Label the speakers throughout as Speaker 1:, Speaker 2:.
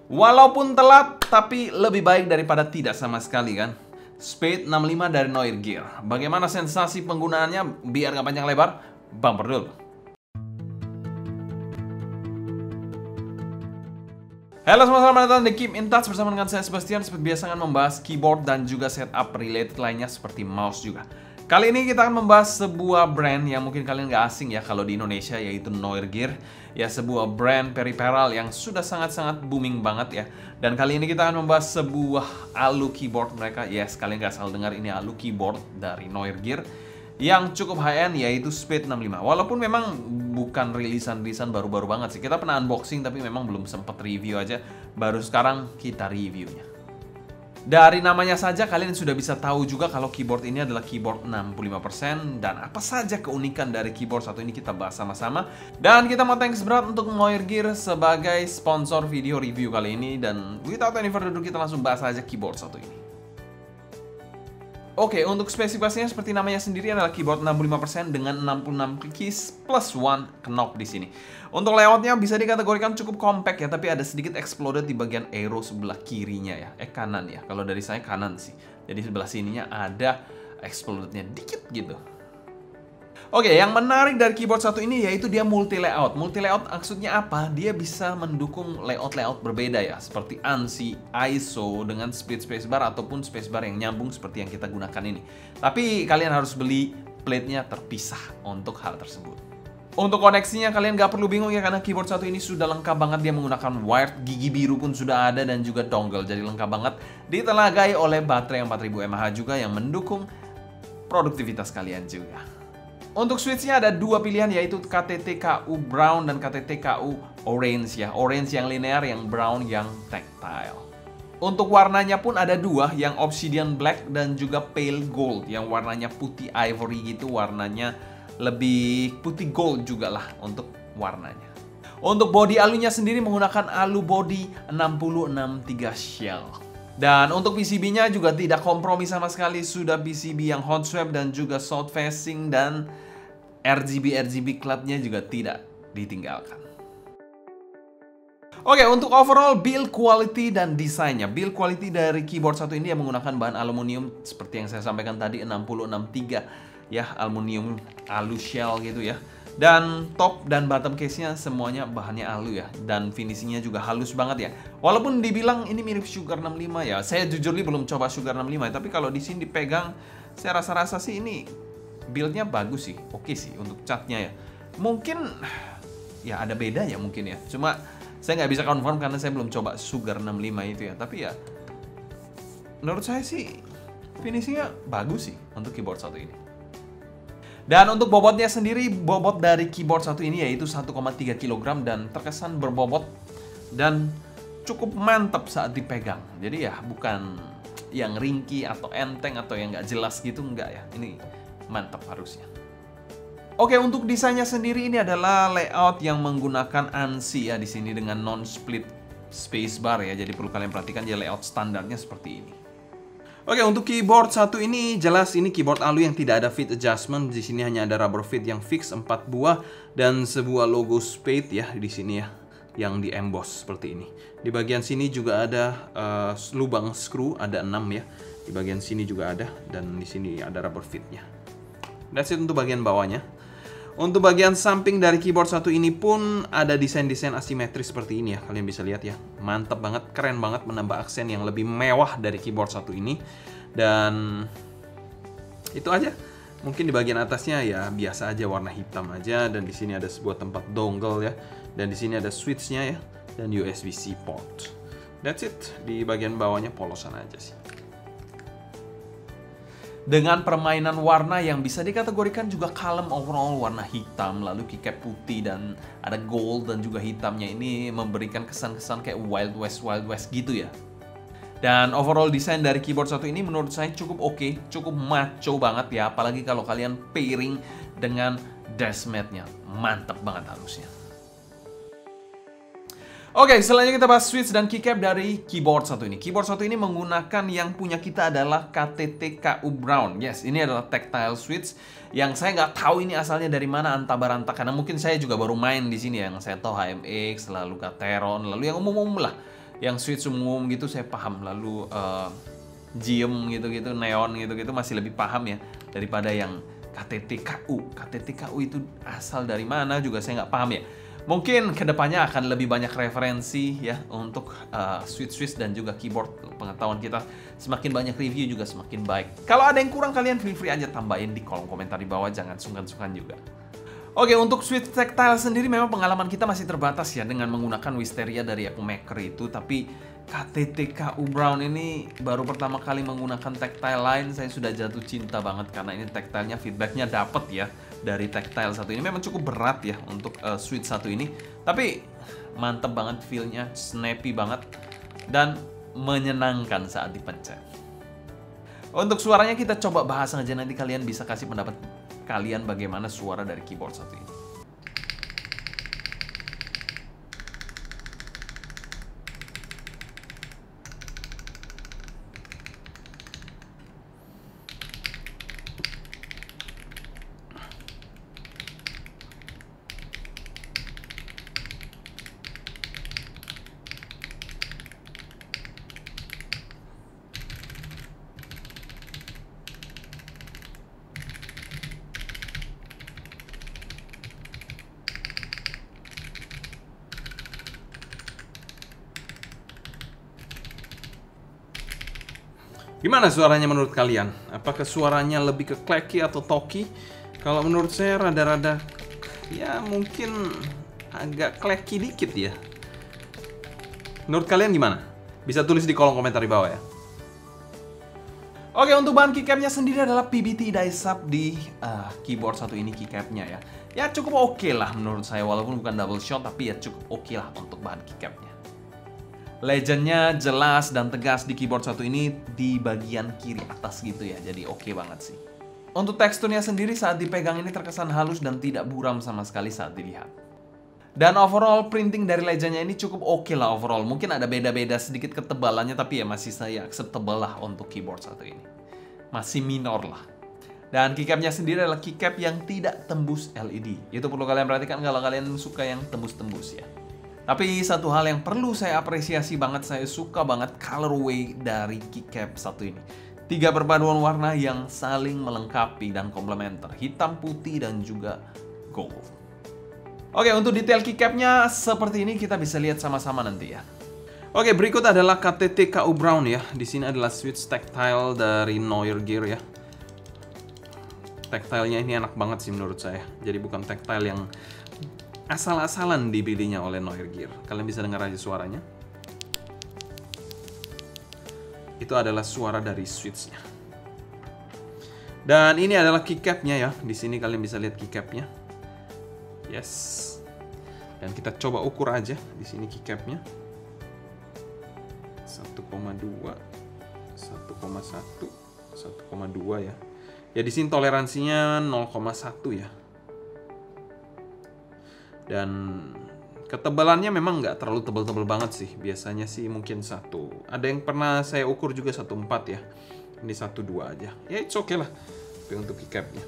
Speaker 1: Walaupun telat, tapi lebih baik daripada tidak sama sekali kan. Speed 65 dari Noir Gear. Bagaimana sensasi penggunaannya? Biar nggak panjang lebar, bumper dulu. Halo semua, selamat datang di Keep in Touch bersama dengan saya Sebastian. Seperti biasa akan membahas keyboard dan juga setup related lainnya seperti mouse juga. Kali ini kita akan membahas sebuah brand yang mungkin kalian nggak asing ya kalau di Indonesia, yaitu Noir Gear. Ya, sebuah brand peripheral yang sudah sangat-sangat booming banget ya. Dan kali ini kita akan membahas sebuah alu keyboard mereka. Yes, kalian nggak salah dengar, ini alu keyboard dari Noir Gear yang cukup high-end, yaitu Speed 65. Walaupun memang bukan rilisan-rilisan baru-baru banget sih. Kita pernah unboxing tapi memang belum sempat review aja. Baru sekarang kita reviewnya. Dari namanya saja kalian sudah bisa tahu juga kalau keyboard ini adalah keyboard 65%. Dan apa saja keunikan dari keyboard satu ini kita bahas sama-sama. Dan kita mau thanks berat untuk Noir Gear sebagai sponsor video review kali ini. Dan without any further ado, kita langsung bahas aja keyboard satu ini. Oke, untuk spesifikasinya seperti namanya sendiri adalah keyboard 65% dengan 66 keys plus 1 knob di sini. Untuk layoutnya bisa dikategorikan cukup compact ya, tapi ada sedikit exploded di bagian arrow sebelah kirinya ya. Kanan ya, kalau dari saya kanan sih. Jadi sebelah sininya ada explodednya dikit gitu. Oke, yang menarik dari keyboard satu ini yaitu dia multi layout. Multi layout maksudnya apa? Dia bisa mendukung layout-layout berbeda ya, seperti ANSI, ISO dengan split spacebar ataupun spacebar yang nyambung seperti yang kita gunakan ini. Tapi kalian harus beli plate-nya terpisah untuk hal tersebut. Untuk koneksinya kalian gak perlu bingung ya, karena keyboard satu ini sudah lengkap banget. Dia menggunakan wired, gigi biru pun sudah ada dan juga dongle. Jadi lengkap banget. Ditenagai oleh baterai 4000 mAh juga yang mendukung produktivitas kalian juga. Untuk switch-nya ada dua pilihan, yaitu KTT-KU Brown dan KTT-KU Orange ya. Orange yang linear, yang brown yang tactile. Untuk warnanya pun ada dua, yang Obsidian Black dan juga Pale Gold, yang warnanya putih ivory gitu, warnanya lebih putih gold juga lah untuk warnanya. Untuk body alunya sendiri menggunakan alu body 6063 shell. Dan untuk PCB-nya juga tidak kompromi sama sekali, sudah PCB yang hot swap dan juga south facing, dan RGB clubnya juga tidak ditinggalkan. Oke, untuk overall build quality dan desainnya. Build quality dari keyboard satu ini yang menggunakan bahan aluminium seperti yang saya sampaikan tadi, 6063 ya, aluminium alu shell gitu ya. Dan top dan bottom case-nya semuanya bahannya alu ya. Dan finishingnya juga halus banget ya. Walaupun dibilang ini mirip Sugar 65 ya. Saya jujur belum coba Sugar 65, tapi kalau di sini dipegang, saya rasa-rasa sih ini build-nya bagus sih. Oke sih untuk catnya ya. Mungkin ya ada bedanya mungkin ya. Cuma saya nggak bisa confirm karena saya belum coba Sugar 65 itu ya. Tapi ya menurut saya sih finishingnya bagus sih untuk keyboard satu ini. Dan untuk bobotnya sendiri, bobot dari keyboard satu ini yaitu 1,3 kg dan terkesan berbobot dan cukup mantap saat dipegang. Jadi ya bukan yang ringkih atau enteng atau yang nggak jelas gitu, nggak ya. Ini mantap harusnya. Oke, untuk desainnya sendiri ini adalah layout yang menggunakan ANSI ya di sini dengan non-split spacebar ya. Jadi perlu kalian perhatikan, ya layout standarnya seperti ini. Oke, untuk keyboard satu ini jelas ini keyboard alu yang tidak ada fit adjustment. Di sini hanya ada rubber fit yang fix 4 buah dan sebuah logo Spade ya di sini ya, yang di emboss seperti ini. Di bagian sini juga ada lubang screw, ada 6 ya. Di bagian sini juga ada, dan di sini ada rubber fitnya. That's it untuk bagian bawahnya. Untuk bagian samping dari keyboard satu ini pun ada desain-desain asimetris seperti ini ya. Kalian bisa lihat ya. Mantap banget, keren banget, menambah aksen yang lebih mewah dari keyboard satu ini. Dan itu aja. Mungkin di bagian atasnya ya biasa aja, warna hitam aja, dan di sini ada sebuah tempat dongle ya. Dan di sini ada switch-nya ya, dan USB-C port. That's it. Di bagian bawahnya polosan aja sih. Dengan permainan warna yang bisa dikategorikan juga kalem overall, warna hitam, lalu keycap putih dan ada gold dan juga hitamnya, ini memberikan kesan-kesan kayak Wild West gitu ya. Dan overall desain dari keyboard satu ini menurut saya cukup oke, cukup macho banget ya, apalagi kalau kalian pairing dengan dashmat-nya. Mantap banget harusnya. Oke, selanjutnya kita bahas switch dan keycap dari keyboard satu ini. Keyboard satu ini menggunakan yang punya kita adalah KTT-KU Brown. Yes, ini adalah tactile switch yang saya nggak tahu ini asalnya dari mana, antah berantah. Karena mungkin saya juga baru main di sini, yang saya tahu HMX, lalu Kateron, lalu yang umum-umum lah. Yang switch umum gitu saya paham, lalu Giem gitu-gitu, Neon gitu-gitu masih lebih paham ya daripada yang KTT-KU. KTT-KU itu asal dari mana juga saya nggak paham ya. Mungkin kedepannya akan lebih banyak referensi ya untuk switch dan juga keyboard. Pengetahuan kita semakin banyak, review juga semakin baik. Kalau ada yang kurang kalian feel free aja tambahin di kolom komentar di bawah, jangan sungkan-sungkan juga. Oke, untuk switch tactile sendiri memang pengalaman kita masih terbatas ya dengan menggunakan Wisteria dari Akumaker itu. Tapi KTT-KU Brown ini baru pertama kali menggunakan tactile lain, saya sudah jatuh cinta banget karena ini tactile-nya, feedback-nya dapet ya dari tactile satu ini. Memang cukup berat ya untuk switch satu ini, tapi mantep banget feel-nya, snappy banget dan menyenangkan saat dipencet. Untuk suaranya kita coba bahas aja, nanti kalian bisa kasih pendapat kalian bagaimana suara dari keyboard satu ini. Gimana suaranya menurut kalian? Apakah suaranya lebih ke clacky atau talky? Kalau menurut saya rada-rada ya mungkin agak clacky dikit ya. Menurut kalian gimana? Bisa tulis di kolom komentar di bawah ya. Oke, untuk bahan keycapnya sendiri adalah PBT Dye-Sub di keyboard satu ini keycapnya ya. Ya cukup oke lah menurut saya, walaupun bukan double shot tapi ya cukup oke lah untuk bahan keycapnya. Legendnya jelas dan tegas di keyboard satu ini di bagian kiri atas gitu ya, jadi oke banget sih. Untuk teksturnya sendiri saat dipegang ini terkesan halus dan tidak buram sama sekali saat dilihat. Dan overall printing dari Legendnya ini cukup oke lah overall. Mungkin ada beda-beda sedikit ketebalannya, tapi ya masih saya acceptable lah untuk keyboard satu ini. Masih minor lah. Dan keycapnya sendiri adalah keycap yang tidak tembus LED. Itu perlu kalian perhatikan kalau kalian suka yang tembus-tembus ya. Tapi satu hal yang perlu saya apresiasi banget, saya suka banget colorway dari keycap satu ini. 3 perpaduan warna yang saling melengkapi dan komplementer, hitam, putih, dan juga gold. Oke, untuk detail keycapnya seperti ini kita bisa lihat sama-sama nanti ya. Oke, berikut adalah KTT-KU Brown ya. Di sini adalah switch tactile dari Neue Gear ya. Tactile-nya ini enak banget sih menurut saya. Jadi bukan tactile yang asal-asalan dipilihnya oleh Neue Gear. Kalian bisa dengar aja suaranya. Itu adalah suara dari switch-nya. Dan ini adalah keycap-nya ya. Di sini kalian bisa lihat keycap-nya. Yes. Dan kita coba ukur aja di sini keycap-nya. 1,2, 1,1, 1,2 ya. Ya di sini toleransinya 0,1 ya. Dan ketebalannya memang nggak terlalu tebal-tebal banget sih. Biasanya sih mungkin 1. Ada yang pernah saya ukur juga 1,4 ya. Ini 1,2 aja. Ya it's okay lah. Tapi untuk keycapnya.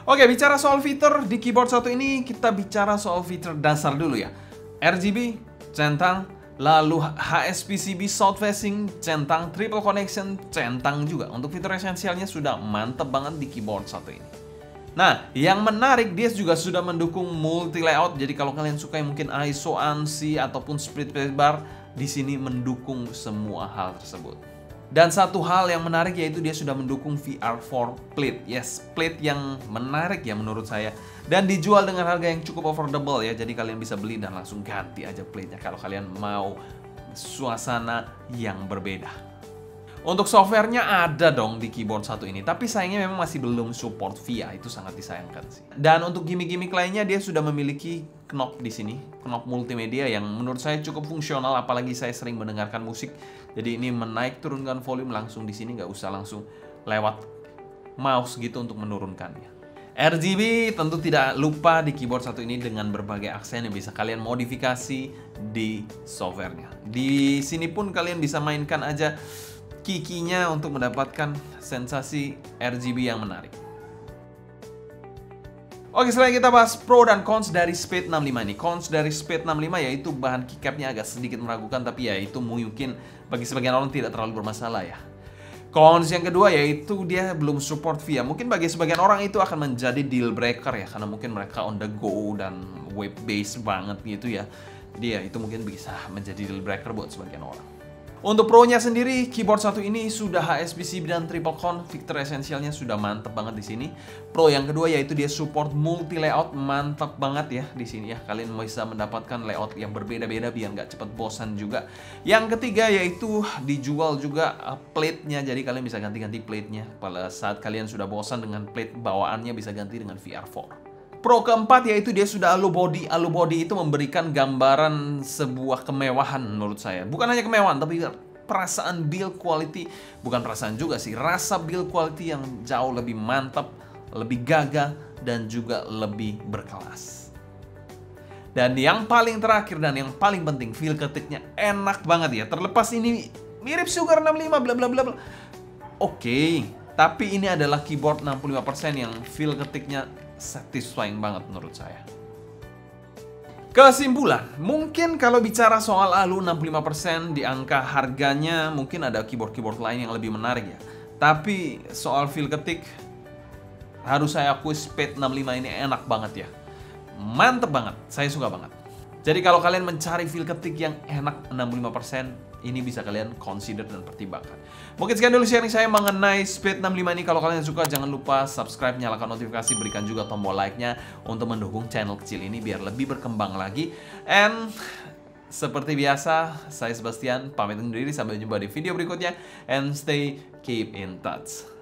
Speaker 1: Oke, bicara soal fitur di keyboard satu ini, kita bicara soal fitur dasar dulu ya. RGB, centang, lalu HSPCB South Facing, centang, triple connection, centang juga. Untuk fitur esensialnya sudah mantep banget di keyboard satu ini. Nah, yang menarik dia juga sudah mendukung multi layout. Jadi kalau kalian suka yang mungkin ISO, ANSI ataupun split spacebar, di sini mendukung semua hal tersebut. Dan satu hal yang menarik yaitu dia sudah mendukung VR4 plate. Yes, plate yang menarik ya menurut saya. Dan dijual dengan harga yang cukup affordable ya. Jadi kalian bisa beli dan langsung ganti aja plate-nya kalau kalian mau suasana yang berbeda. Untuk softwarenya ada dong di keyboard satu ini, tapi sayangnya memang masih belum support VIA, itu sangat disayangkan sih. Dan untuk gimmick-gimmick lainnya dia sudah memiliki knob di sini, knob multimedia yang menurut saya cukup fungsional, apalagi saya sering mendengarkan musik. Jadi ini menaik turunkan volume langsung di sini, nggak usah langsung lewat mouse gitu untuk menurunkannya. RGB tentu tidak lupa di keyboard satu ini dengan berbagai aksen yang bisa kalian modifikasi di softwarenya. Di sini pun kalian bisa mainkan aja kikinya untuk mendapatkan sensasi RGB yang menarik. Oke, selanjutnya kita bahas pro dan cons dari Speed 65 ini. Cons dari Speed 65 yaitu bahan keycapnya agak sedikit meragukan, tapi ya itu mungkin bagi sebagian orang tidak terlalu bermasalah ya. Cons yang kedua yaitu dia belum support VIA. Mungkin bagi sebagian orang itu akan menjadi deal breaker ya, karena mungkin mereka on the go dan web based banget gitu ya. Jadi ya itu mungkin bisa menjadi deal breaker buat sebagian orang. Untuk pro-nya sendiri, keyboard satu ini sudah HSPCB dan triple con, fitur esensialnya sudah mantep banget di sini. Pro yang kedua yaitu dia support multi layout, mantap banget ya di sini ya. Kalian bisa mendapatkan layout yang berbeda-beda biar nggak cepet bosan juga. Yang ketiga yaitu dijual juga plate-nya, jadi kalian bisa ganti-ganti plate-nya. Pada saat kalian sudah bosan dengan plate bawaannya bisa ganti dengan VR4. Pro keempat yaitu dia sudah alu body. Alu body itu memberikan gambaran sebuah kemewahan menurut saya. Bukan hanya kemewahan, tapi perasaan build quality. Bukan perasaan juga sih, rasa build quality yang jauh lebih mantap, lebih gagah, dan juga lebih berkelas. Dan yang paling terakhir dan yang paling penting, feel ketiknya enak banget ya. Terlepas ini mirip Sugar 65 bla bla bla bla. Oke, tapi ini adalah keyboard 65% yang feel ketiknya satisfying banget menurut saya. Kesimpulan, mungkin kalau bicara soal Alu 65% di angka harganya mungkin ada keyboard-keyboard lain yang lebih menarik ya. Tapi soal feel ketik harus saya akui Speed 65 ini enak banget ya. Mantep banget, saya suka banget. Jadi kalau kalian mencari feel ketik yang enak 65%, ini bisa kalian consider dan pertimbangkan. Mungkin sekian dulu sharing saya mengenai Speed 65 ini. Kalau kalian suka jangan lupa subscribe, nyalakan notifikasi, berikan juga tombol like-nya untuk mendukung channel kecil ini biar lebih berkembang lagi. And seperti biasa, saya Sebastian pamit undur diri, sampai jumpa di video berikutnya and stay keep in touch.